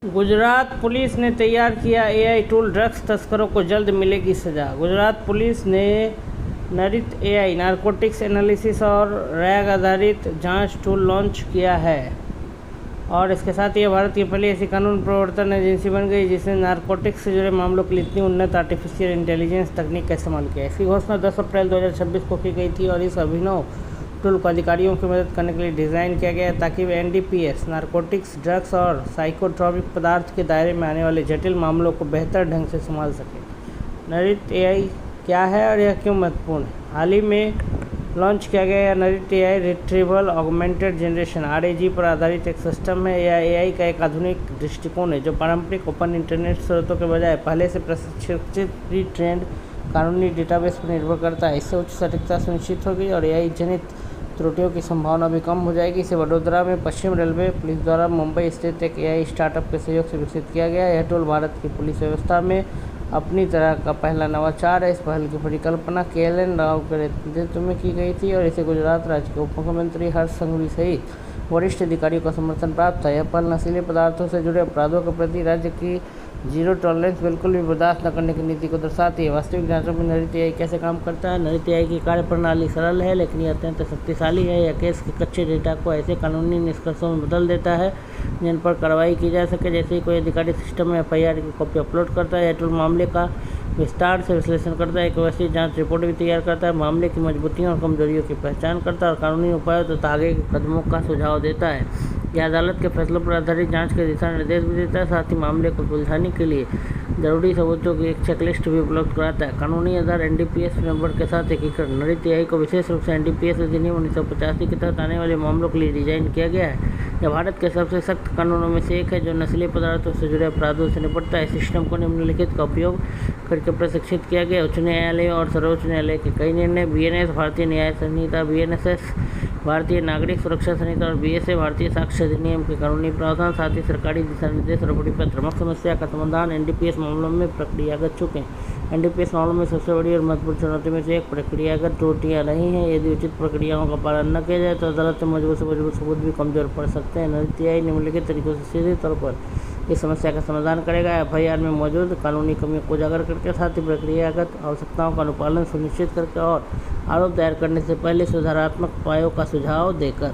Gujarat police ने तैयार किया एआई टूल, ड्रग्स तस्करों को जल्द मिलेगी सजा। गुजरात पुलिस ने नरित एआई नारकोटिक्स एनालिसिस और रैग आधारित जांच टूल लॉन्च किया है और इसके साथ ये भारत की पहली ऐसी कानून प्रवर्तन एजेंसी बन गई जिसने नारकोटिक्स से जुड़े मामलों के लिए इतनी उन्नत आर्टिफिशियल इंटेलिजेंस तकनीक का इस्तेमाल किया। इसकी घोषणा 10 अप्रैल 2026 को की गई थी और इस अभिनव टूल को अधिकारियों की मदद करने के लिए डिज़ाइन किया गया है ताकि वे एनडीपीएस, नारकोटिक्स, ड्रग्स और साइकोट्रॉपिक पदार्थ के दायरे में आने वाले जटिल मामलों को बेहतर ढंग से संभाल सकें। नरित एआई क्या है और यह क्यों महत्वपूर्ण है? हाल ही में लॉन्च किया गया नरित AI retrieval augmented generation RAG पर आधारित एक सिस्टम है। यह एआई का एक आधुनिक दृष्टिकोण है जो पारंपरिक ओपन इंटरनेट स्रोतों के बजाय पहले से प्रशिक्षित प्री ट्रेंड कानूनी डेटाबेस पर निर्भर करता है। इससे उच्च सटीकता सुनिश्चित होगी और एआई जनित त्रुटियों की संभावना भी कम हो जाएगी। इसे वडोदरा में पश्चिम रेलवे पुलिस द्वारा मुंबई स्थित एक एआई स्टार्टअप के सहयोग से विकसित किया गया है। यह टूल भारत की पुलिस व्यवस्था में अपनी तरह का पहला नवाचार है। इस पहल की परिकल्पना केएलएन राव के नेतृत्व में की गई थी और इसे गुजरात राज्य के उप मुख्यमंत्री हर्ष संघवी सहित वरिष्ठ अधिकारियों का समर्थन प्राप्त था। यह पहल नशीले पदार्थों से जुड़े अपराधों के प्रति राज्य की जीरो टॉलरेंस, बिल्कुल भी बर्दाश्त न करने की नीति को दर्शाती है। वास्तविक जांचों में नरित एआई कैसे काम करता है? नरित एआई की कार्यप्रणाली सरल है लेकिन यह अत्यंत शक्तिशाली है। यह केस के कच्चे डेटा को ऐसे कानूनी निष्कर्षों में बदल देता है जिन पर कार्रवाई की जा सके। जैसे ही कोई अधिकारी सिस्टम में एफआईआर की कॉपी अपलोड करता है, यह टूल मामले का विस्तार से विश्लेषण करता है, एक वैसी जांच रिपोर्ट भी तैयार करता है, मामले की मजबूतियों और कमजोरियों की पहचान करता है और कानूनी उपायों तथा आगे के कदमों का सुझाव देता है। यह अदालत के फैसलों पर आधारित जांच के दिशा निर्देश भी देता है, साथ ही मामले को सुलझाने के लिए जरूरी सबूतों की एक चेकलिस्ट भी उपलब्ध कराता है। कानूनी आधार एनडीपीएस फ्रेमवर्क के साथ एकीकरण। नरित एआई को विशेष रूप से एनडीपीएस अधिनियम 1985 के तहत आने वाले मामलों के लिए डिजाइन किया गया है। यह भारत के सबसे सख्त कानूनों में से एक है जो नस्लीय पदार्थों से जुड़े अपराधों से निपटता है। इस सिस्टम को निम्नलिखित का उपयोग करके प्रशिक्षित किया गया। उच्च न्यायालय और सर्वोच्च न्यायालय के कई निर्णय, बीएनएस भारतीय न्याय संहिता, बीएनएसएस भारतीय नागरिक सुरक्षा संहिता और बीएसए भारतीय साक्ष्य अधिनियम के कानूनी प्रावधान, साथ ही सरकारी दिशा निर्देश और परिपत्र मुख्य समस्या का समाधान एनडीपीएस मामलों में प्रक्रियागत चुके हैं। एनडीपीएस मामलों में सबसे बड़ी और महत्वपूर्ण चुनौती में से एक प्रक्रियागत त्रुटियां नहीं हैं। यदि उचित प्रक्रियाओं का पालन न किया जाए तो अदालत में मजबूत से मजबूत सबूत भी कमजोर पड़ सकते हैं। नरित एआई निम्नलिखित तरीकों से सीधे तौर पर इस समस्या का समाधान करेगा। एफआईआर में मौजूद कानूनी कमियों को उजागर करके, साथ ही प्रक्रियागत आवश्यकताओं का अनुपालन सुनिश्चित करके और आरोप दायर करने से पहले सुधारात्मक उपायों का सुझाव देकर।